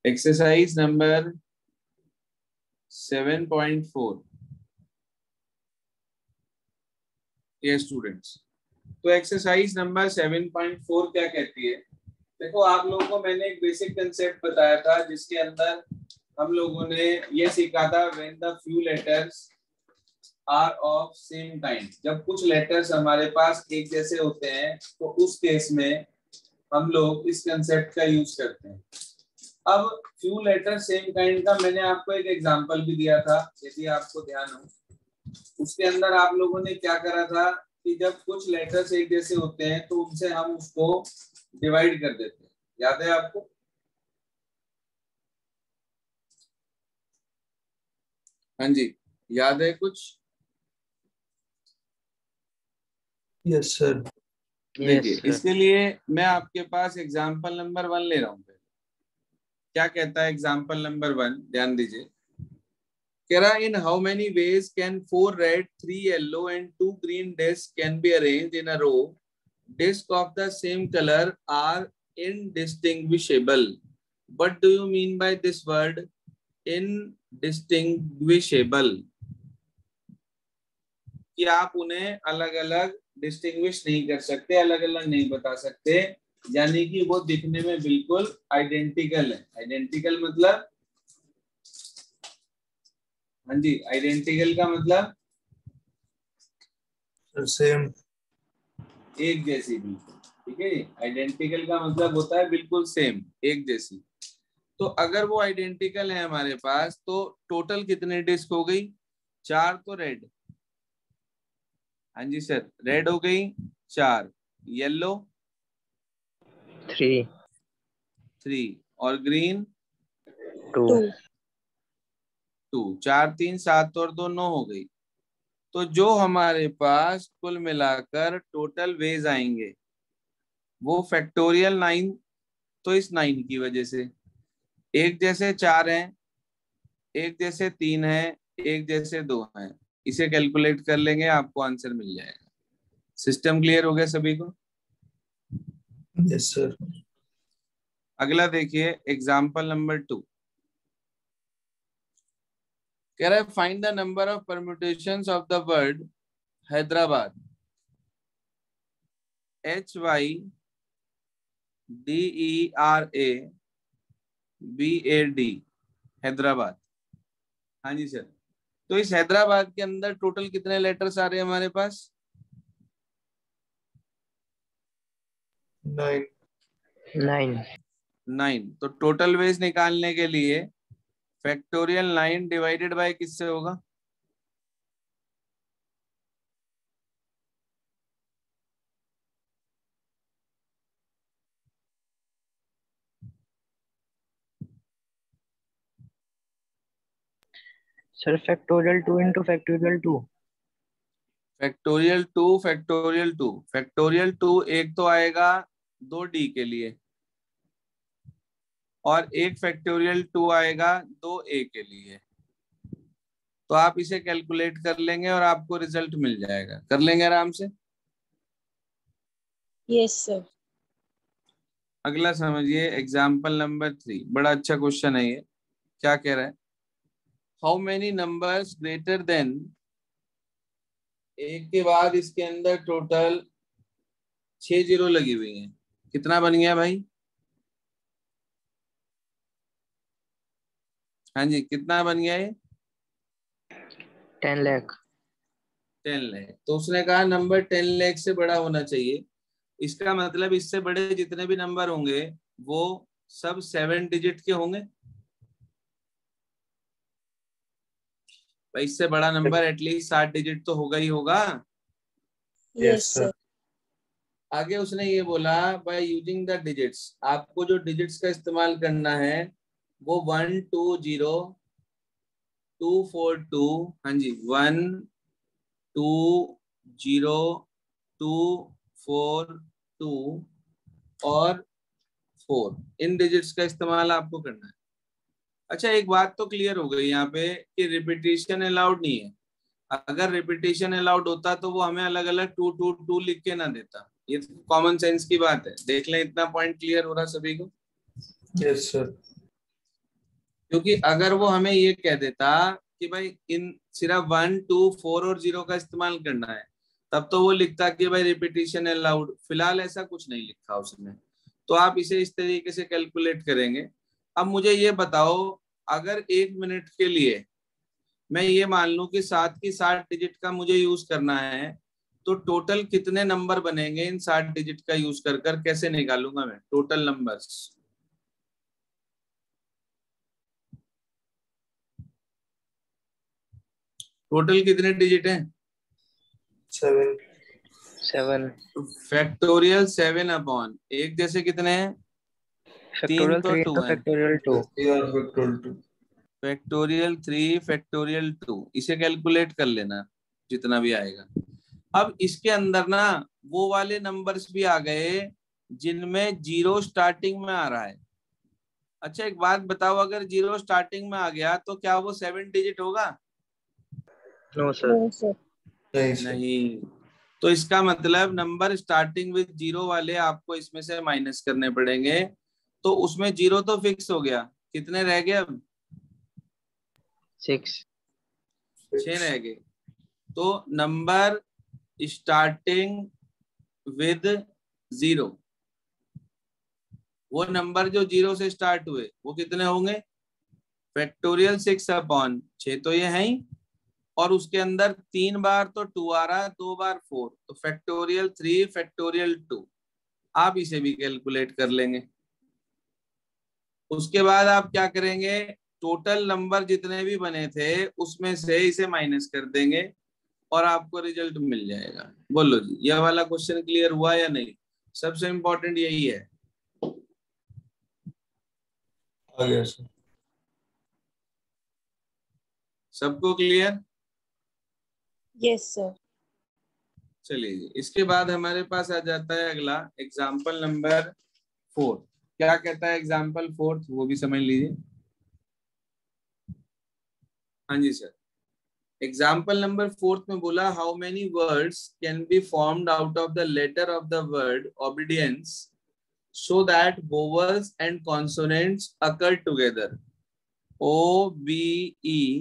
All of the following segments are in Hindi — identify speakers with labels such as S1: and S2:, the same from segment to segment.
S1: Exercise number 7.4। ये स्टूडेंट्स, तो एक्सरसाइज नंबर 7.4 क्या कहती है? देखो, आप लोगों को मैंने एक बेसिक कंसेप्ट बताया था जिसके अंदर हम लोगों ने ये सीखा था when the few letters are of same kind. जब कुछ लेटर्स हमारे पास एक जैसे होते हैं तो उस केस में हम लोग इस कंसेप्ट का यूज करते हैं। अब फ्यू लेटर सेम काइंड का मैंने आपको एक एग्जांपल भी दिया था, यदि आपको ध्यान हो। उसके अंदर आप लोगों ने क्या करा था कि जब कुछ लेटर्स एक जैसे होते हैं तो उनसे हम उसको डिवाइड कर देते हैं। याद है आपको? हाँ जी, याद है कुछ?
S2: Yes sir.
S1: देखिए, इसके लिए मैं आपके पास एग्जांपल नंबर 1 ले रहा हूँ। क्या कहता है एग्जांपल नंबर 1? ध्यान दीजिए। कह रहा, in how many ways can 4 red 3 yellow and 2 green disc can be arranged in a row? Discs of the same color are indistinguishable. What do you mean by this word indistinguishable? कि आप उन्हें अलग अलग डिस्टिंग्विश नहीं कर सकते, अलग अलग नहीं बता सकते, यानी कि वो दिखने में बिल्कुल आइडेंटिकल है। आइडेंटिकल मतलब, हाँ जी, आइडेंटिकल का मतलब
S2: सेम,
S1: एक जैसी, बिल्कुल। ठीक है, आइडेंटिकल का मतलब होता है बिल्कुल सेम, एक जैसी। तो अगर वो आइडेंटिकल है हमारे पास तो टोटल कितने डिस्क हो गई? 4 तो रेड, हाँ जी सर, रेड हो गई 4, येलो 3 और ग्रीन 2। 4 3 7 और 2 9 हो गई। तो जो हमारे पास कुल मिलाकर टोटल वेज आएंगे वो फैक्टोरियल 9। तो इस 9 की वजह से एक जैसे 4 हैं, एक जैसे 3 हैं, एक जैसे 2 हैं, इसे कैलकुलेट कर लेंगे, आपको आंसर मिल जाएगा। सिस्टम क्लियर हो गया सभी को?
S2: Yes sir.
S1: अगला देखिए एग्जांपल नंबर 2। कह रहा है find the number of permutations of the word Hyderabad. HYDERABAD, Hyderabad. हाँ जी सर। तो इस हैदराबाद के अंदर टोटल कितने लेटर्स आ रहे हैं हमारे पास? 9। तो टोटल वेज निकालने के लिए फैक्टोरियल 9 डिवाइडेड बाय किससे होगा?
S3: Sir factorial 2 into factorial 2।
S1: Factorial 2 factorial 2 factorial 2 एक तो आएगा 2D के लिए और एक फैक्टोरियल 2 आएगा 2A के लिए। तो आप इसे कैलकुलेट कर लेंगे और आपको रिजल्ट मिल जाएगा। कर लेंगे आराम से?
S4: Yes sir.
S1: अगला समझिए एग्जाम्पल नंबर 3, बड़ा अच्छा क्वेश्चन है ये। क्या कह रहा है? How many numbers greater than, एक के बाद इसके अंदर टोटल 6 जीरो लगी हुई हैं। कितना बन गया भाई? हाँ जी, कितना बन गया ये?
S3: 10 लाख।
S1: 10 लाख। तो उसने कहा नंबर 10 लाख से बड़ा होना चाहिए। इसका मतलब इससे बड़े जितने भी नंबर होंगे वो सब 7 डिजिट के होंगे। भाई इससे बड़ा नंबर एटलीस्ट 7 डिजिट तो होगा ही होगा।
S4: Yes sir.
S1: आगे उसने ये बोला बाय यूजिंग द डिजिट्स, आपको जो डिजिट्स का इस्तेमाल करना है वो 1 2 0 2 4 2, हाँ जी, 1 2 0 2 4 2 और 4, इन डिजिट्स का इस्तेमाल आपको करना है। अच्छा, एक बात तो क्लियर हो गई यहाँ पे कि रिपीटिशन अलाउड नहीं है। अगर रिपीटिशन अलाउड होता तो वो हमें अलग अलग 2 2 2 लिख के ना देता। ये कॉमन सेंस की बात है। देख लें, इतना पॉइंट क्लियर हो रहा सभी को?
S2: Yes sir.
S1: क्योंकि अगर वो हमें ये कह देता कि भाई इन सिर्फ 1, 2, 4 और 0 का इस्तेमाल करना है, तब तो वो लिखता कि भाई रिपीटिशन अलाउड। फिलहाल ऐसा कुछ नहीं लिखा उसने, तो आप इसे इस तरीके से कैलकुलेट करेंगे। अब मुझे ये बताओ, अगर 1 मिनट के लिए मैं ये मान लूं कि 7 की 7 डिजिट का मुझे यूज करना है, तो टोटल कितने नंबर बनेंगे इन 7 डिजिट का यूज कर कर? कैसे निकालूंगा मैं टोटल नंबर्स? टोटल कितने डिजिट हैं?
S2: 7।
S3: 7
S1: फैक्टोरियल 7 अपॉन एक जैसे कितने हैं? 3
S3: फैक्टोरियल
S1: तो
S3: 3
S1: 2
S3: into
S1: है।
S3: फैक्टोरियल 2।
S1: फैक्टोरियल 3 फैक्टोरियल 2, इसे कैलकुलेट कर लेना जितना भी आएगा। अब इसके अंदर ना वो वाले नंबर्स भी आ गए जिनमें 0 स्टार्टिंग में आ रहा है। अच्छा एक बात बताओ, अगर 0 स्टार्टिंग में आ गया तो क्या वो 7 डिजिट होगा?
S3: No sir.
S4: No, sir.
S2: नहीं सर।
S1: नहीं। तो इसका मतलब नंबर स्टार्टिंग विद 0 वाले आपको इसमें से माइनस करने पड़ेंगे। तो उसमें 0 तो फिक्स हो गया, कितने रह गए अब?
S3: 6।
S1: 6 रह गए। तो नंबर स्टार्टिंग विद 0, वो नंबर जो 0 से स्टार्ट हुए वो कितने होंगे? फैक्टोरियल 6 अपॉन 6 तो ये है ही, और उसके अंदर 3 बार तो 2 आ रहा है, 2 बार 4, तो फैक्टोरियल 3 फैक्टोरियल 2। आप इसे भी कैलकुलेट कर लेंगे। उसके बाद आप क्या करेंगे, टोटल नंबर जितने भी बने थे उसमें से इसे माइनस कर देंगे और आपको रिजल्ट मिल जाएगा। बोलो जी, यह वाला क्वेश्चन क्लियर हुआ या नहीं? सबसे इंपॉर्टेंट यही है।
S2: आ गया सर।
S1: सबको क्लियर?
S4: Yes, sir.
S1: चलिए जी, इसके बाद हमारे पास आ जाता है अगला एग्जाम्पल नंबर 4। क्या कहता है एग्जाम्पल 4, वो भी समझ लीजिए। हाँ जी सर। एग्जाम्पल नंबर 4 में बोला, how many words can be formed out of the letter of the word obedience so that vowels and consonants occur together? OBEDIENCE।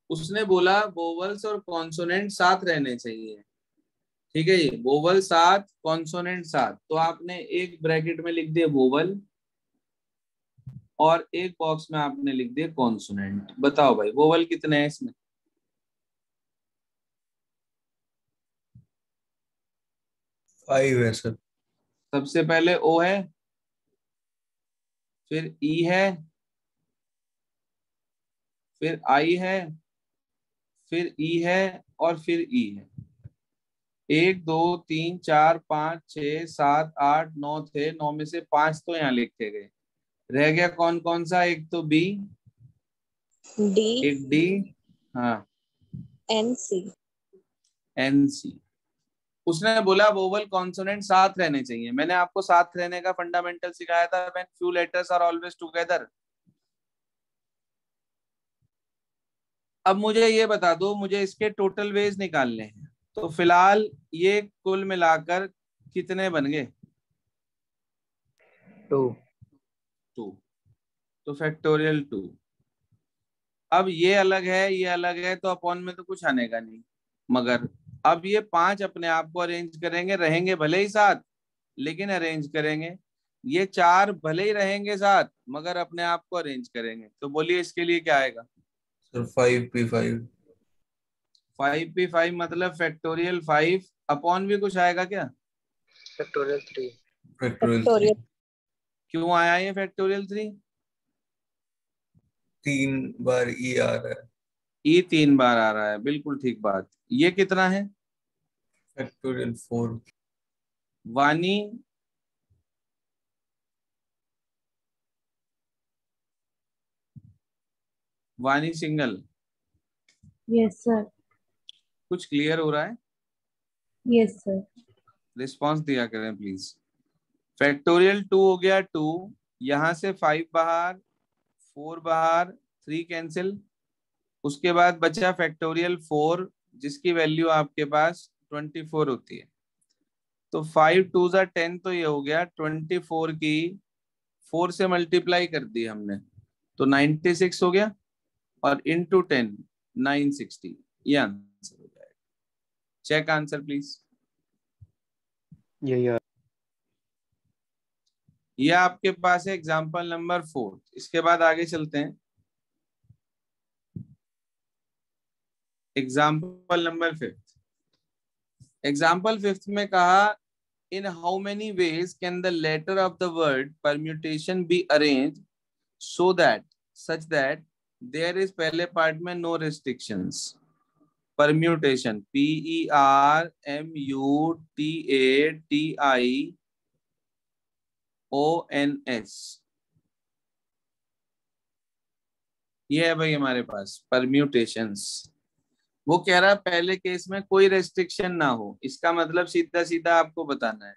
S1: उसने बोला वोवल्स और कॉन्सोनेंट साथ रहने चाहिए। ठीक है ये, वोवल साथ कॉन्सोनेंट साथ। तो आपने एक ब्रैकेट में लिख दिया वोवल और एक बॉक्स में आपने लिख दिया कॉन्सोनेंट। बताओ भाई वोवल कितने हैं इसमें?
S2: 5 है सर।
S1: सबसे पहले ओ है, फिर ई है, फिर आई है, फिर ई है, और फिर ई है। 1, 2, 3, 4, 5, 6, 7, 8, 9 थे, 9 में से 5 तो यहाँ लिखे गए। रह गया कौन कौन सा? एक तो बी,
S4: D
S1: एक डी, हाँ,
S4: and C.
S1: And C. उसने बोला वोवल कॉन्सोनेंट साथ रहने चाहिए। मैंने आपको साथ रहने का फंडामेंटल सिखाया था, when few letters are always together. अब मुझे ये बता दो, मुझे इसके टोटल वेज निकालने हैं। तो फिलहाल ये कुल मिलाकर कितने बन गए?
S3: 2।
S1: 2। तो फैक्टोरियल 2। अब ये अलग है, ये अलग है, तो अपॉन में तो कुछ आने का नहीं। मगर अब ये 5 अपने आप को अरेंज करेंगे, रहेंगे भले ही साथ लेकिन अरेंज करेंगे। ये 4 भले ही रहेंगे साथ मगर अपने आप को अरेंज करेंगे। तो बोलिए इसके लिए क्या आएगा?
S2: Sir 5p5।
S1: 5p5 मतलब फैक्टोरियल 5 अपॉन भी कुछ आएगा क्या?
S3: फैक्टोरियल 3।
S2: फैक्टोरियल 3।
S4: Factorial.
S1: क्यों आया ये फैक्टोरियल 3?
S2: 3 बार ई आ रहा है।
S1: ई 3 बार आ रहा है, बिल्कुल ठीक बात। ये कितना है?
S2: फैक्टोरियल 4।
S1: वानी, वानी सिंगल,
S4: Yes, sir.
S1: कुछ क्लियर हो रहा है?
S4: Yes, sir.
S1: रिस्पॉन्स दिया करें प्लीज। फैक्टोरियल 2 हो गया 2, यहां से 5 बाहर, 4 बाहर, 3 कैंसिल। उसके बाद बचा फैक्टोरियल 4, जिसकी वैल्यू आपके पास 24 होती है। तो 5 2 जा 10, तो ये हो गया 24 की 4 से मल्टीप्लाई कर दी हमने, तो 96 हो गया, और इंटू 10 960, ये आंसर हो जाएगा। Check answer please.
S3: यही
S1: ये आपके पास है एग्जाम्पल नंबर 4। इसके बाद आगे चलते हैं, एग्जाम्पल नंबर 5। एग्जाम्पल 5 में कहा, in how many ways can the letter of the word permutation be arrange so that such that there is, पहले पार्ट में नो रिस्ट्रिक्शंस। परम्यूटेशन PERMUTATIONS, ये है भाई हमारे पास परम्यूटेशंस। वो कह रहा है पहले केस में कोई रेस्ट्रिक्शन ना हो, इसका मतलब सीधा सीधा आपको बताना है।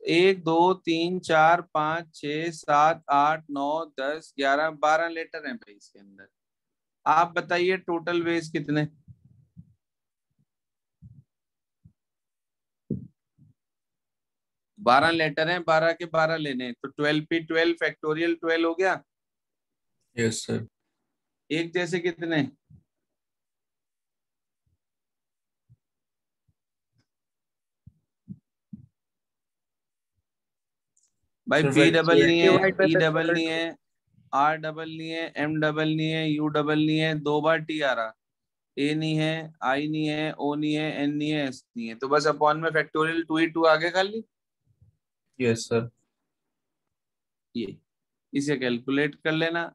S1: 1 2 3 4 5 6 7 8 9 10 11 12 लेटर हैं भाई इसके अंदर। आप बताइए टोटल वेज कितने? 12 लेटर हैं, 12 के 12 लेने, तो 12 पे 12 फैक्टोरियल 12 हो गया।
S2: Yes sir.
S1: एक जैसे कितने? भाई
S2: सर
S1: बी डबल नहीं है,
S3: divide by
S1: E double
S3: factorial
S1: नहीं है, आर डबल नहीं है, एम डबल नहीं है, यू डबल नहीं है, 2 बार टी आ रहा, ए नहीं है, आई नहीं है, ओ नहीं है, एन नहीं है, एस नहीं है, तो बस अपॉन में फैक्टोरियल 2 ही 2 आगे खाली।
S2: Yes sir.
S1: ये इसे कैलकुलेट कर लेना,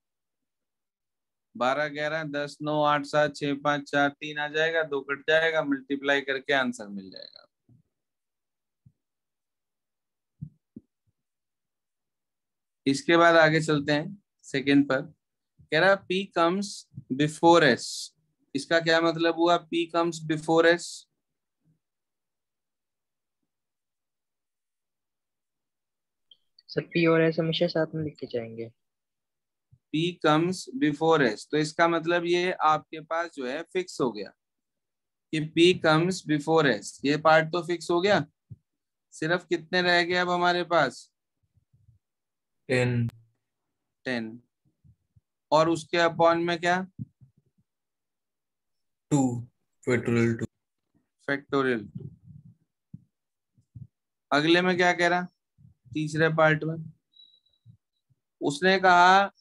S1: 12 11 10 9 8 7 6 5 4 3 आ जाएगा, 2 कट जाएगा, मल्टीप्लाई करके आंसर मिल जाएगा। इसके बाद आगे चलते हैं सेकंड पर। कह रहा P कम्स बिफोर S, इसका क्या मतलब हुआ? P comes before S,
S3: sir P और एस हमेशा साथ में लिखे जाएंगे।
S1: P कम्स बिफोर S, तो इसका मतलब ये आपके पास जो है फिक्स हो गया कि P कम्स बिफोर S, ये पार्ट तो फिक्स हो गया। सिर्फ कितने रह गए अब हमारे पास?
S2: 10।
S1: 10, और उसके अपॉन में क्या?
S2: 2 फैक्टोरियल 2।
S1: फैक्टोरियल। अगले में क्या कह रहा? तीसरे पार्ट में उसने कहा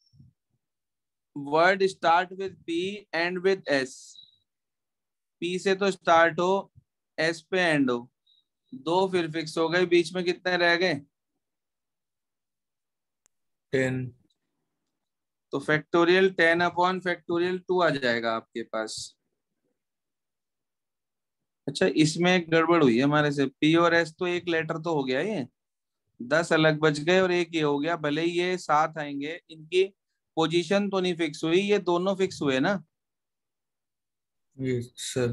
S1: word start with P and with S, P से तो स्टार्ट हो, S पे एंड हो, 2 फिर फिक्स हो गए, बीच में कितने रह गए?
S2: 10।
S1: तो फैक्टोरियल 10 अपॉन फैक्टोरियल 2 आ जाएगा आपके पास। अच्छा, इसमें एक गड़बड़ हुई है हमारे से, P और S तो एक लेटर तो हो गया, ये 10 अलग बच गए और एक ये हो गया, भले ही ये साथ आएंगे, इनकी पोजीशन तो नहीं फिक्स हुई, ये दोनों फिक्स हुए ना
S2: यस सर।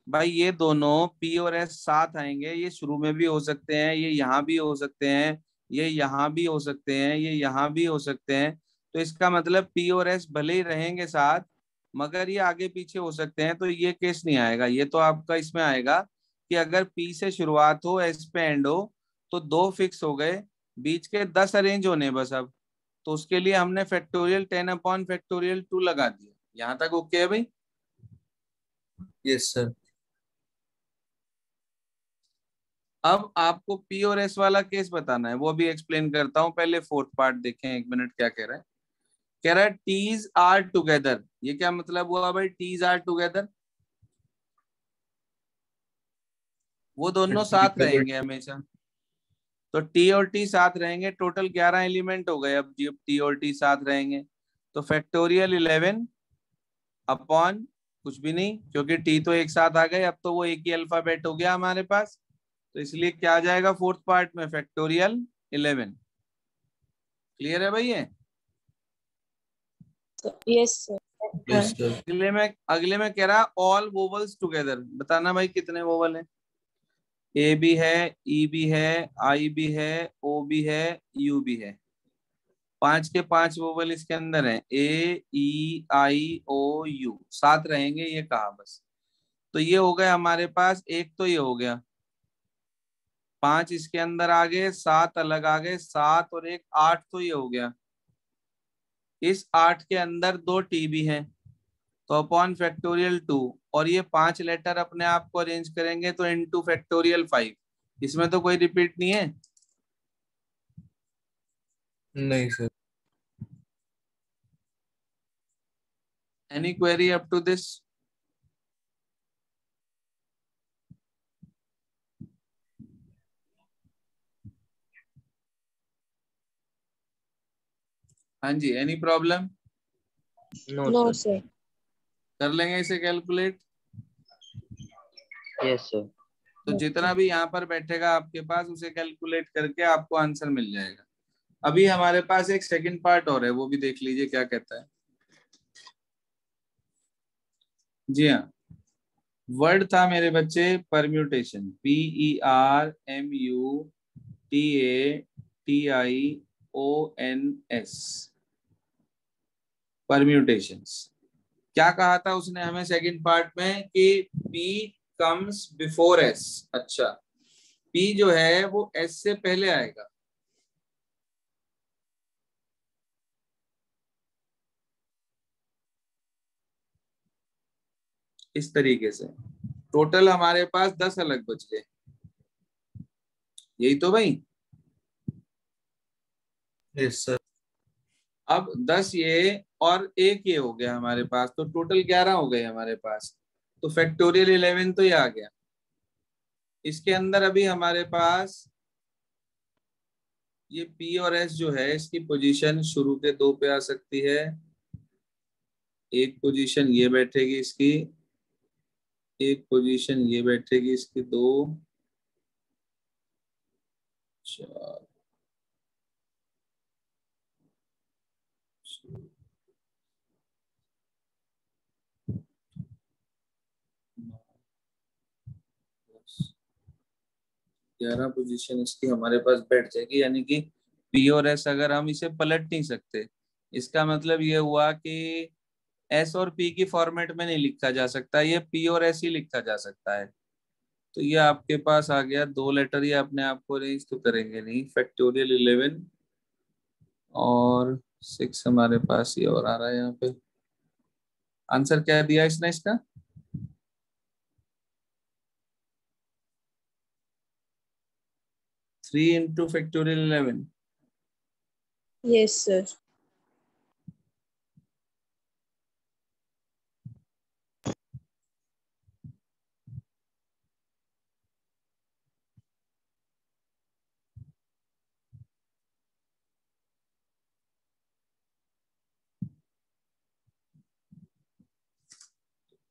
S1: भाई। ये दोनों P और S साथ आएंगे, ये शुरू में भी हो सकते हैं, ये यहाँ भी हो सकते हैं, ये यहाँ भी हो सकते हैं, ये यहाँ भी हो सकते हैं। तो इसका मतलब P और S भले ही रहेंगे साथ, मगर ये आगे पीछे हो सकते हैं, तो ये केस नहीं आएगा। ये तो आपका इसमें आएगा कि अगर P से शुरुआत हो, S पे एंड हो, तो 2 फिक्स हो गए, बीच के 10 अरेंज होने बस अब। तो उसके लिए हमने फैक्टोरियल 10 अपॉन फैक्टोरियल 2 लगा दिया। यहाँ तक ओके है भाई?
S2: Yes sir.
S1: अब आपको P और S वाला केस बताना है, वो भी एक्सप्लेन करता हूं, पहले फोर्थ पार्ट देखें, 1 मिनट क्या कह रहा है। कह रहा है टीज आर टुगेदर, ये क्या मतलब हुआ भाई? टीज आर टुगेदर, वो दोनों साथ रहेंगे हमेशा, तो T और T साथ रहेंगे, टोटल 11 एलिमेंट हो गए। अब जब T और T साथ रहेंगे तो फैक्टोरियल 11 अपॉन कुछ भी नहीं, क्योंकि T तो एक साथ आ गए, अब तो वो एक ही अल्फाबेट हो गया हमारे पास, तो इसलिए क्या आ जाएगा फोर्थ पार्ट में? फैक्टोरियल 11। क्लियर है भाई? ये
S4: यस सर।
S2: Yes sir.
S1: अगले में कह रहा ऑल वोवल्स टुगेदर, बताना भाई कितने वोवल है? ए भी है, ई भी है, आई भी है, ओ भी है, यू भी है, 5 के 5 वोवल इसके अंदर है, ए ई आई ओ यू साथ रहेंगे, ये कहा बस। तो ये हो गया हमारे पास, एक तो ये हो गया, 5 इसके अंदर आ गए, 7 अलग आ गए, 7 और 1 8, तो ये हो गया। इस 8 के अंदर 2 टी भी हैं, तो अपॉन फैक्टोरियल 2, और ये 5 लेटर अपने आप को अरेंज करेंगे तो इनटू फैक्टोरियल 5। इसमें तो कोई रिपीट नहीं है।
S2: नहीं sir.
S1: Any query up to this? हाँ जी, any problem?
S3: No
S4: no
S3: sir.
S4: Sir.
S1: कर लेंगे इसे कैलकुलेट।
S3: Yes sir.
S1: तो जितना भी यहाँ पर बैठेगा आपके पास, उसे कैलकुलेट करके आपको आंसर मिल जाएगा। अभी हमारे पास एक सेकंड पार्ट और है, वो भी देख लीजिए क्या कहता है। जी हाँ, वर्ड था मेरे बच्चे परम्यूटेशन, PERMUTATIONS, परम्यूटेशंस। क्या कहा था उसने हमें सेकंड पार्ट में कि P कम्स बिफोर S। अच्छा, P जो है वो S से पहले आएगा। इस तरीके से टोटल हमारे पास 10 अलग बच गए, यही तो भाई।
S2: Yes sir.
S1: अब 10 ये और एक ये हो गया हमारे पास, तो टोटल 11 हो गए हमारे पास। तो फैक्टोरियल 11 तो ये आ गया। इसके अंदर अभी हमारे पास ये P और S जो है, इसकी पोजीशन शुरू के 2 पे आ सकती है। एक पोजीशन ये बैठेगी इसकी, एक पोजीशन ये बैठेगी इसकी, 2 4 11 पोजीशन इसकी हमारे पास बैठ जाएगी। यानी कि P और S अगर हम इसे पलट नहीं सकते, इसका मतलब ये हुआ कि S और P की फॉर्मेट में नहीं लिखा जा सकता, ये P और S ही लिखा जा सकता है। तो ये आपके पास आ गया 2 लेटर, ये अपने आप को अरेंज तो करेंगे नहीं। फैक्टोरियल 11 और 6 हमारे पास ये और आ रहा है यहाँ पे। आंसर क्या दिया इसने इसका? 3 इंटू फैक्टोरियल 11।
S4: Yes sir.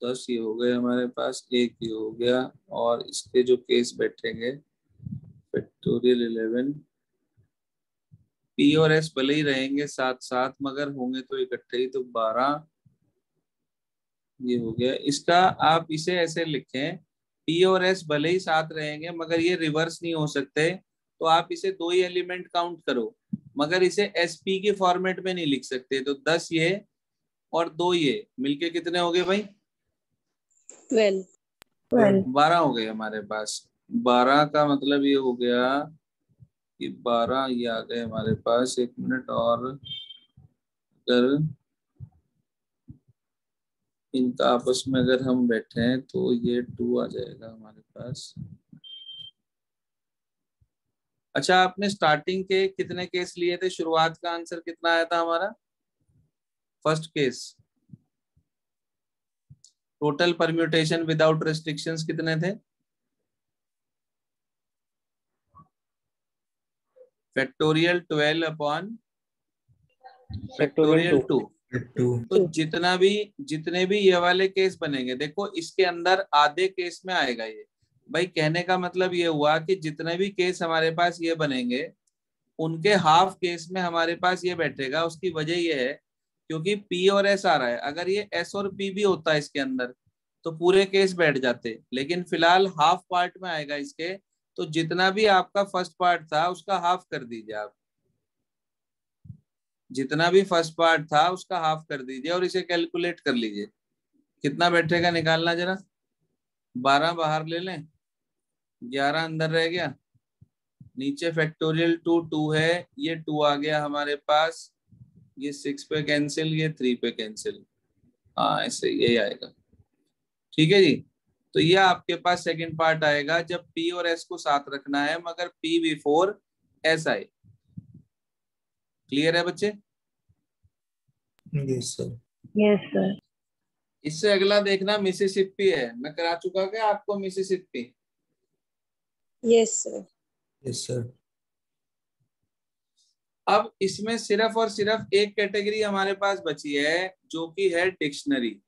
S1: दस ये हो गए हमारे पास, एक ये हो गया, और इसके जो केस बैठेंगे फैक्टोरियल 11, P और S भले ही रहेंगे साथ साथ, मगर होंगे तो इकट्ठे ही, तो 12 ये हो गया। इसका आप इसे ऐसे लिखें, P और S भले ही साथ रहेंगे मगर ये रिवर्स नहीं हो सकते, तो आप इसे 2 ही एलिमेंट काउंट करो, मगर इसे SP के फॉर्मेट में नहीं लिख सकते। तो 10 ये और 2 ये मिलके कितने हो गए भाई?
S4: 12।
S1: 12 हो गए हमारे पास। 12 का मतलब ये हो गया कि 12 ये आ गए हमारे पास। एक मिनट, और अगर इनका आपस में अगर हम बैठे हैं तो ये 2 आ जाएगा हमारे पास। अच्छा, आपने स्टार्टिंग के कितने केस लिए थे? शुरुआत का आंसर कितना आया था हमारा? First case total permutation without restrictions कितने थे? Factorial 12 upon
S3: factorial
S1: factorial 2।
S2: 2।
S1: तो जितने भी ये वाले केस बनेंगे, देखो इसके अंदर आधे केस में आएगा ये। भाई कहने का मतलब ये हुआ कि जितने भी केस हमारे पास ये बनेंगे, उनके हाफ केस में हमारे पास ये बैठेगा। उसकी वजह ये है क्योंकि P और S आ रहा है। अगर ये S और P भी होता है इसके अंदर तो पूरे केस बैठ जाते, लेकिन फिलहाल हाफ पार्ट में आएगा इसके। तो जितना भी आपका फर्स्ट पार्ट था उसका हाफ कर दीजिए आप, जितना भी फर्स्ट पार्ट था उसका हाफ कर दीजिए और इसे कैलकुलेट कर लीजिए कितना बैठेगा, निकालना जरा। 12 बाहर ले लें, 11 अंदर रह गया, नीचे फैक्टोरियल 2 है, ये 2 आ गया हमारे पास, ये 6 पे कैंसिल, ये 3 पे कैंसिल। हाँ ऐसे यही आएगा। ठीक है जी। तो ये आपके पास सेकंड पार्ट आएगा जब P और S को साथ रखना है मगर P बिफोर S आए। क्लियर है बच्चे?
S2: Yes sir.
S3: Yes sir.
S1: इससे अगला देखना मिसिसिपी है। मैं करा चुका क्या आपको Mississippi?
S4: Yes, sir.
S2: Yes sir.
S1: अब इसमें सिर्फ और सिर्फ एक कैटेगरी हमारे पास बची है जो कि है डिक्शनरी।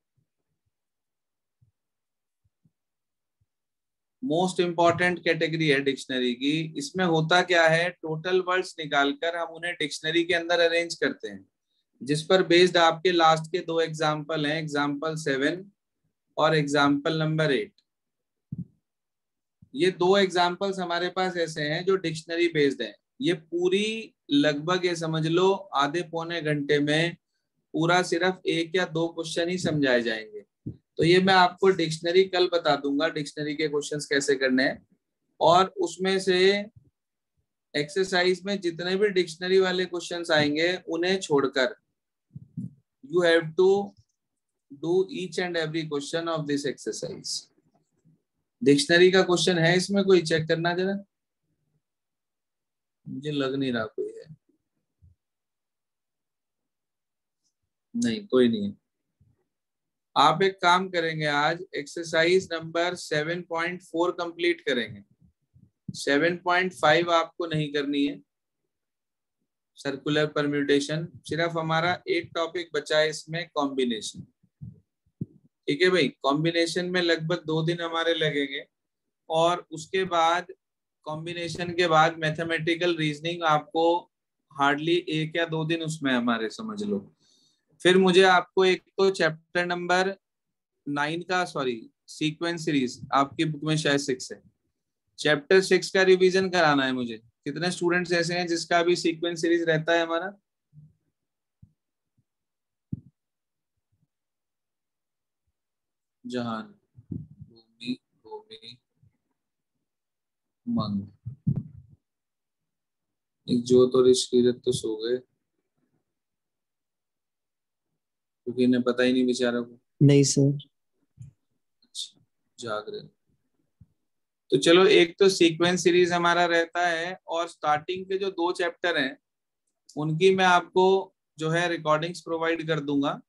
S1: मोस्ट इंपॉर्टेंट कैटेगरी है डिक्शनरी की। इसमें होता क्या है, टोटल वर्ड्स निकालकर हम उन्हें डिक्शनरी के अंदर अरेंज करते हैं, जिस पर बेस्ड आपके लास्ट के 2 एग्जाम्पल हैं, एग्जाम्पल 7 और एग्जाम्पल नंबर 8। ये 2 एग्जाम्पल्स हमारे पास ऐसे हैं जो डिक्शनरी बेस्ड हैं। ये पूरी लगभग ये समझ लो आधे पौने घंटे में पूरा सिर्फ 1 या 2 क्वेश्चन ही समझाए जाएंगे। तो ये मैं आपको डिक्शनरी कल बता दूंगा, डिक्शनरी के क्वेश्चंस कैसे करने हैं। और उसमें से एक्सरसाइज में जितने भी डिक्शनरी वाले क्वेश्चंस आएंगे उन्हें छोड़कर you have to do each and every question of this exercise. Dictionary का क्वेश्चन है इसमें कोई? चेक करना जरा, मुझे लग नहीं रहा कोई है। नहीं कोई नहीं है। आप एक काम करेंगे, आज एक्सरसाइज नंबर 7.4 कंप्लीट करेंगे। 7.5 आपको नहीं करनी है, सर्कुलर परम्यूटेशन। सिर्फ हमारा एक टॉपिक बचा है इसमें, कॉम्बिनेशन। ठीक है भाई, कॉम्बिनेशन में लगभग 2 दिन हमारे लगेंगे और उसके बाद कॉम्बिनेशन के बाद मैथमेटिकल रीजनिंग आपको हार्डली 1 या 2 दिन उसमें हमारे समझ लो। फिर मुझे आपको एक तो चैप्टर नंबर 9 का, सॉरी सीक्वेंस सीरीज आपकी बुक में शायद 6 है, चैप्टर 6 का रिवीजन कराना है मुझे। कितने स्टूडेंट्स ऐसे हैं जिसका भी सीक्वेंस सीरीज रहता है हमारा? जहान, भूमि, भूमि, मंग, एक जोत और इश्कीरत तो सो गए क्योंकि इन्हें पता ही नहीं बेचारा को।
S3: नहीं सर।
S1: अच्छा, जाग रहे। तो चलो, एक तो सीक्वेंस सीरीज हमारा रहता है और स्टार्टिंग के जो 2 चैप्टर हैं उनकी मैं आपको जो है रिकॉर्डिंग्स प्रोवाइड कर दूंगा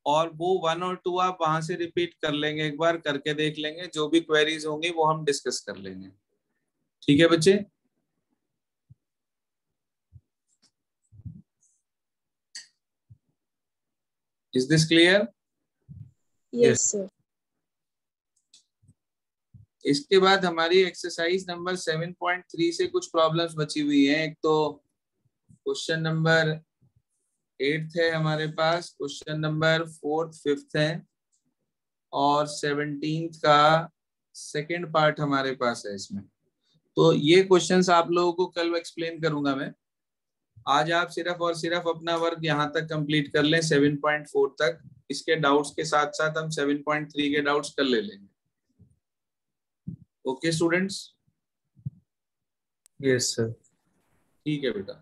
S1: और वो 1 और 2 आप वहां से रिपीट कर लेंगे, एक बार करके देख लेंगे। जो भी क्वेरीज होंगी वो हम डिस्कस कर लेंगे। ठीक है बच्चे? Is this clear?
S4: Yes, sir.
S1: इसके बाद हमारी एक्सरसाइज नंबर 7.3 से कुछ प्रॉब्लम्स बची हुई हैं। एक तो क्वेश्चन नंबर 8 है हमारे पास, क्वेश्चन नंबर 4, 5 है और 17 का सेकंड पार्ट हमारे पास है इसमें। तो ये क्वेश्चंस आप लोगों को कल एक्सप्लेन करूंगा मैं। आज आप सिर्फ और सिर्फ अपना वर्क यहाँ तक कंप्लीट कर लें 7.4 तक। इसके डाउट्स के साथ साथ हम 7.3 के डाउट्स कर ले लेंगे। Okay students?
S2: Yes sir.
S1: ठीक है बेटा।